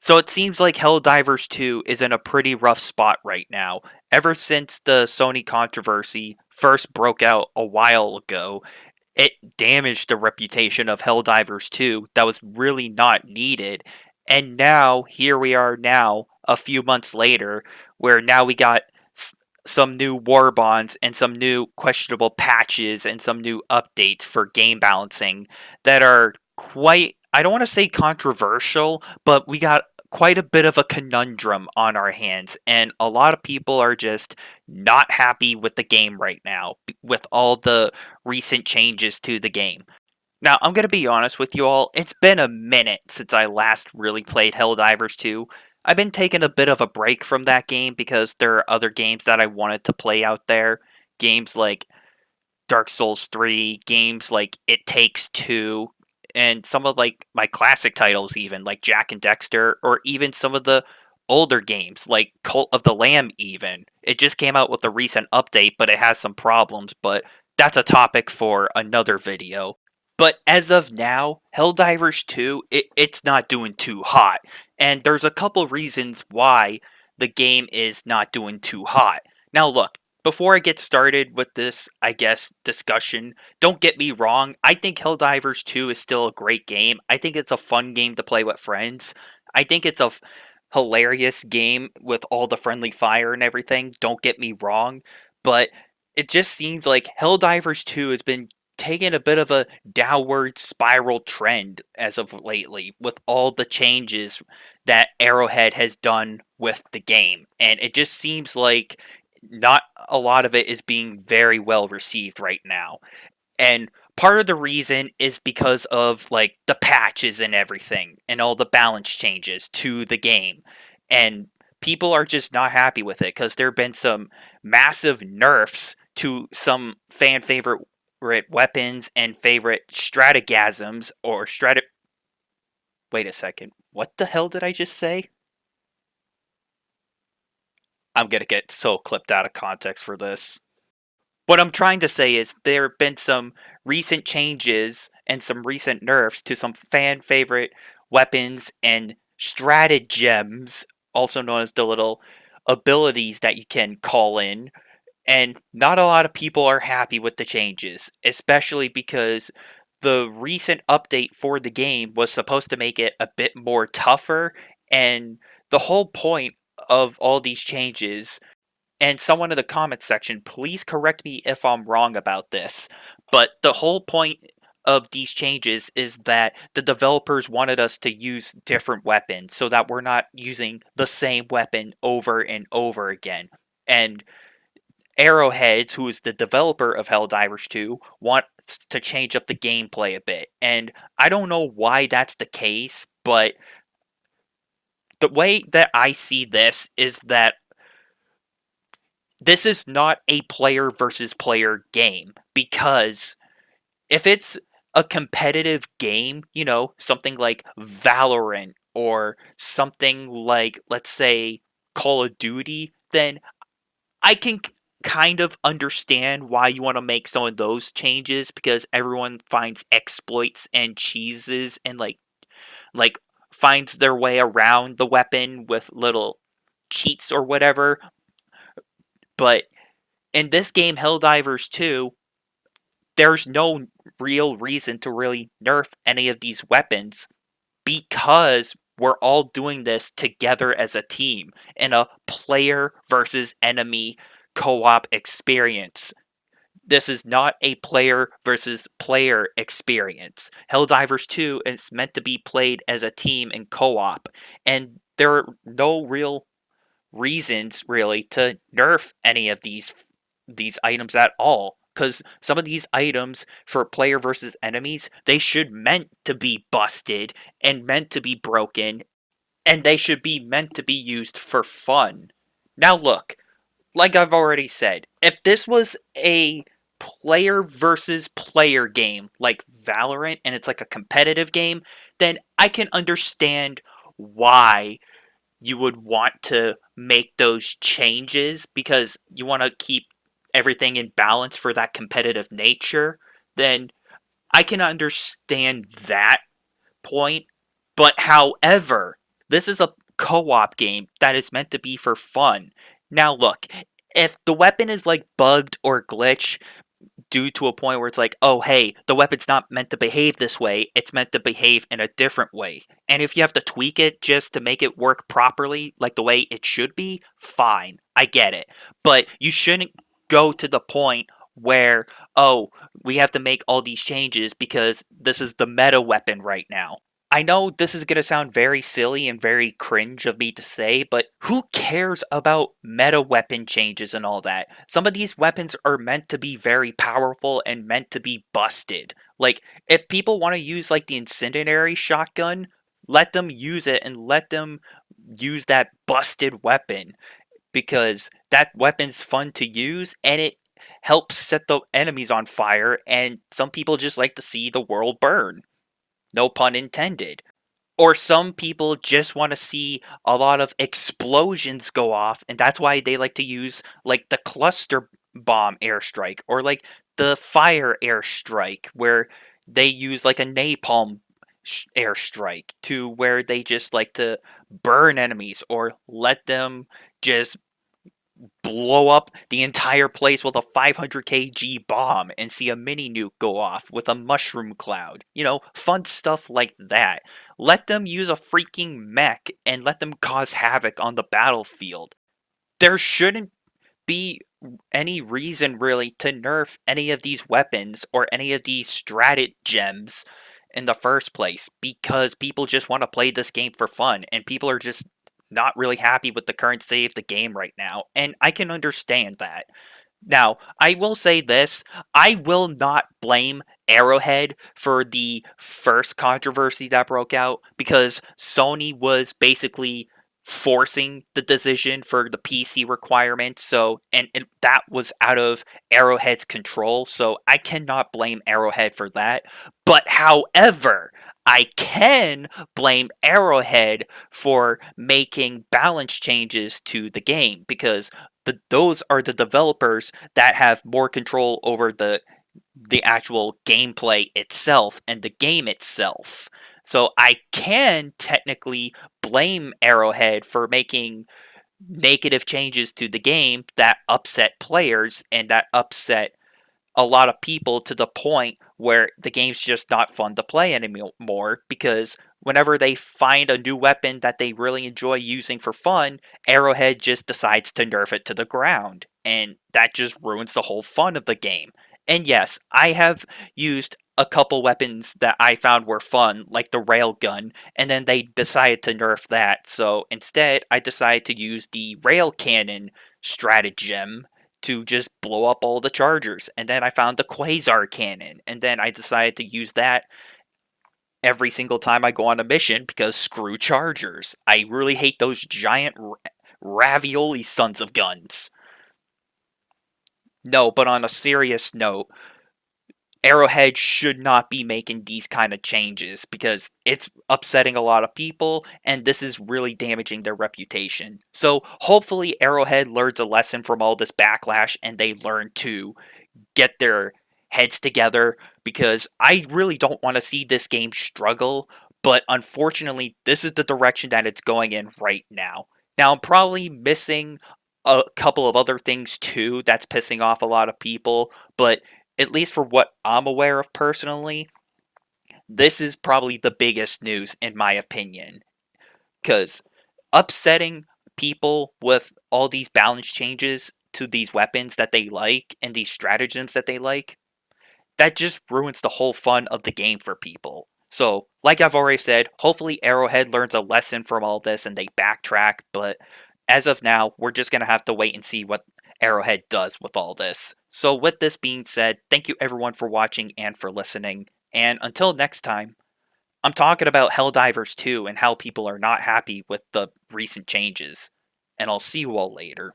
So it seems like HellDivers 2 is in a pretty rough spot right now. Ever since the Sony controversy first broke out a while ago, it damaged the reputation of HellDivers 2 that was really not needed. And now, here we are now, a few months later, where now we got some new war bonds and some new questionable patches and some new updates for game balancing that are quite, I don't want to say controversial, but we got quite a bit of a conundrum on our hands, and a lot of people are just not happy with the game right now with all the recent changes to the game. Now, I'm going to be honest with you all, it's been a minute since I last really played Helldivers 2. I've been taking a bit of a break from that game because there are other games that I wanted to play out there. Games like Dark Souls 3, games like It Takes Two, and some of like my classic titles even, like Jak and Dexter, or even some of the older games like Cult of the Lamb even. It just came out with a recent update, but it has some problems, but that's a topic for another video. But as of now, Helldivers 2, it's not doing too hot. And there's a couple reasons why the game is not doing too hot. Now look, before I get started with this, I guess, discussion, don't get me wrong, I think Helldivers 2 is still a great game. I think it's a fun game to play with friends. I think it's a hilarious game with all the friendly fire and everything, don't get me wrong, but it just seems like Helldivers 2 has been taking a bit of a downward spiral trend as of lately with all the changes that Arrowhead has done with the game. And it just seems like not a lot of it is being very well received right now. And part of the reason is because of like the patches and everything and all the balance changes to the game. And people are just not happy with it because there have been some massive nerfs to some fan favorite weapons and favorite stratagasms or wait a second. What the hell did I just say? I'm gonna get so clipped out of context for this. What I'm trying to say is there have been some recent changes and some recent nerfs to some fan favorite weapons and stratagems, also known as the little abilities that you can call in. And not a lot of people are happy with the changes, especially because the recent update for the game was supposed to make it a bit more tougher. And the whole point of all these changes, and someone in the comments section, please correct me if I'm wrong about this, but the whole point of these changes is that the developers wanted us to use different weapons so that we're not using the same weapon over and over again. And Arrowheads, who is the developer of Helldivers 2, wants to change up the gameplay a bit. And I don't know why that's the case, but the way that I see this is that this is not a player versus player game, because if it's a competitive game, something like Valorant or something like, let's say, Call of Duty, then I can kind of understand why you want to make some of those changes, because everyone finds exploits and cheeses and like finds their way around the weapon with little cheats or whatever. But in this game, Helldivers 2, there's no real reason to really nerf any of these weapons because we're all doing this together as a team in a player versus enemy co op experience. This is not a player versus player experience. Helldivers 2 is meant to be played as a team in co op, and there are no real reasons really to nerf any of these items at all, because some of these items for player versus enemies, they should meant to be busted and meant to be broken, and they should be meant to be used for fun. Now look, like I've already said, if this was a player versus player game like Valorant and it's like a competitive game, then I can understand why you would want to make those changes, because you want to keep everything in balance for that competitive nature. Then I can understand that point. But however, This is a co-op game that is meant to be for fun. Now look, if the weapon is like bugged or glitched due to a point where it's like, oh hey, the weapon's not meant to behave this way, it's meant to behave in a different way. And if you have to tweak it just to make it work properly, like the way it should be, fine. I get it. But you shouldn't go to the point where, oh, we have to make all these changes because this is the meta weapon right now. I know this is going to sound very silly and very cringe of me to say, but who cares about meta weapon changes and all that? Some of these weapons are meant to be very powerful and meant to be busted. Like, if people want to use, like, the incendiary shotgun, let them use it and let them use that busted weapon because that weapon's fun to use and it helps set the enemies on fire, and some people just like to see the world burn. No pun intended. Or some people just want to see a lot of explosions go off, and that's why they like to use, like, the cluster bomb airstrike, or, like, the fire airstrike, where they use, like, a napalm airstrike, to where they just like to burn enemies, or let them just blow up the entire place with a 500 kg bomb and see a mini nuke go off with a mushroom cloud. You know, fun stuff like that. Let them use a freaking mech and let them cause havoc on the battlefield. There shouldn't be any reason really to nerf any of these weapons or any of these stratagems in the first place, because people just want to play this game for fun and people are just not really happy with the current state of the game right now, and I can understand that. Now, I will say this, I will not blame Arrowhead for the first controversy that broke out, because Sony was basically forcing the decision for the PC requirement, so and that was out of Arrowhead's control, so I cannot blame Arrowhead for that. But however, I can blame Arrowhead for making balance changes to the game, because those are the developers that have more control over the actual gameplay itself and the game itself. So I can technically blame Arrowhead for making negative changes to the game that upset players and that upset a lot of people to the point where the game's just not fun to play anymore, because whenever they find a new weapon that they really enjoy using for fun, Arrowhead just decides to nerf it to the ground, and that just ruins the whole fun of the game. And yes, I have used a couple weapons that I found were fun, like the railgun, and then they decided to nerf that, so instead I decided to use the rail cannon stratagem to just blow up all the chargers. And then I found the quasar cannon, and then I decided to use that every single time I go on a mission, because screw chargers. I really hate those giant ravioli sons of guns. No, but on a serious note, Arrowhead should not be making these kind of changes, because it's upsetting a lot of people and this is really damaging their reputation. So hopefully Arrowhead learns a lesson from all this backlash and they learn to get their heads together, because I really don't want to see this game struggle, but unfortunately this is the direction that it's going in right now. Now I'm probably missing a couple of other things too that's pissing off a lot of people, but at least for what I'm aware of personally, this is probably the biggest news in my opinion. Because upsetting people with all these balance changes to these weapons that they like and these stratagems that they like, that just ruins the whole fun of the game for people. So, like I've already said, hopefully Arrowhead learns a lesson from all this and they backtrack, but as of now, we're just going to have to wait and see what Arrowhead does with all this. So, with this being said, thank you everyone for watching and for listening, and until next time, I'm talking about HellDivers 2 and how people are not happy with the recent changes, and I'll see you all later.